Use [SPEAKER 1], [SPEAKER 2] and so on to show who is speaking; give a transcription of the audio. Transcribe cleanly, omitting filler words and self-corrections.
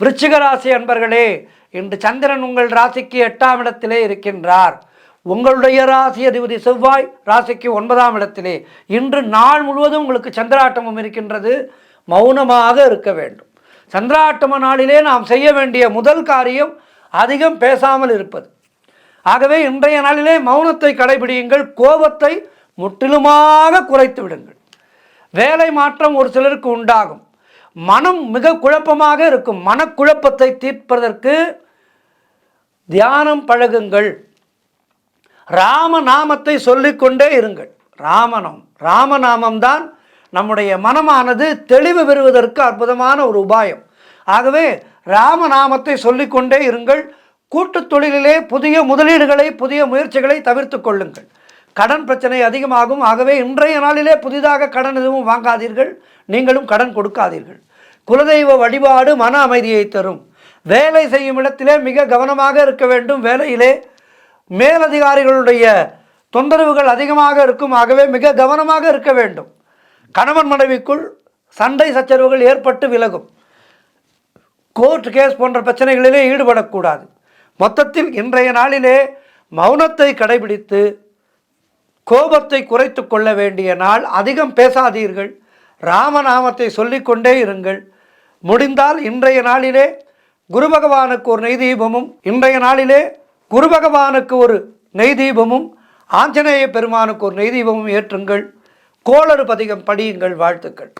[SPEAKER 1] விருச்சிக ராசி அன்பர்களே, இன்று சந்திரன் உங்கள் ராசிக்கு 8ஆம் இடத்திலே இருக்கின்றார். உங்களுடைய ராசி அதிபதி செவ்வாய் ராசிக்கு 9ஆம் இடத்திலே. இன்று நாள் முழுவதும் உங்களுக்கு சந்திராட்டமம் இருக்கின்றது. மௌனமாக இருக்க வேண்டும். சந்திராட்டம நாளிலே நாம் செய்ய வேண்டிய முதல் காரியம் அதிகம் பேசாமல் இருப்பது. ஆகவே இன்றைய நாளிலே மௌனத்தை கடைபிடியுங்கள். கோபத்தை முற்றிலுமாக குறைத்து விடுங்கள். வேலை மாற்றம் ஒரு சிலருக்கு உண்டாகும். மனம் மிக குழப்பமாக இருக்கும். மனக்குழப்பத்தை தீர்ப்பதற்கு தியானம் பழகுங்கள். ராமநாமத்தை சொல்லிக்கொண்டே இருங்கள். ராமநாமம்தான் நம்முடைய மனமானது தெளிவு பெறுவதற்கு அற்புதமான ஒரு உபாயம். ஆகவே ராமநாமத்தை சொல்லிக்கொண்டே இருங்கள். கூட்டு தொழிலிலே புதிய முதலீடுகளை, புதிய முயற்சிகளை தவிர்த்து கொள்ளுங்கள். கடன் பிரச்சனை அதிகமாகும். ஆகவே இன்றைய நாளிலே புதிதாக கடன் எதுவும் வாங்காதீர்கள். நீங்களும் கடன் கொடுக்காதீர்கள். குலதெய்வ வழிபாடு மன அமைதியை தரும். வேலை செய்யும் இடத்திலே மிக கவனமாக இருக்க வேண்டும். வேலையிலே மேலதிகாரிகளுடைய தொந்தரவுகள் அதிகமாக இருக்கும். ஆகவே மிக கவனமாக இருக்க வேண்டும். கணவன் மனைவிக்குள் சண்டை சச்சரவுகள் ஏற்பட்டு விலகும். கோர்ட் கேஸ் போன்ற பிரச்சனைகளிலே ஈடுபடக்கூடாது. மொத்தத்தில் இன்றைய நாளிலே மௌனத்தை கடைபிடித்து கோபத்தை குறைத்து கொள்ள வேண்டிய நாள். அதிகம் பேசாதீர்கள். ராமநாமத்தை சொல்லிக்கொண்டே இருங்கள். முடிந்தால் இன்றைய நாளிலே குரு பகவானுக்கு ஒரு நெய் தீபமும், இன்றைய நாளிலே குரு பகவானுக்கு ஒரு நெய் தீபமும், ஆஞ்சநேய பெருமானுக்கு ஒரு நெய் தீபமும் ஏற்றுங்கள். கோளறு பதிகம் படியுங்கள். வாழ்த்துக்கள்.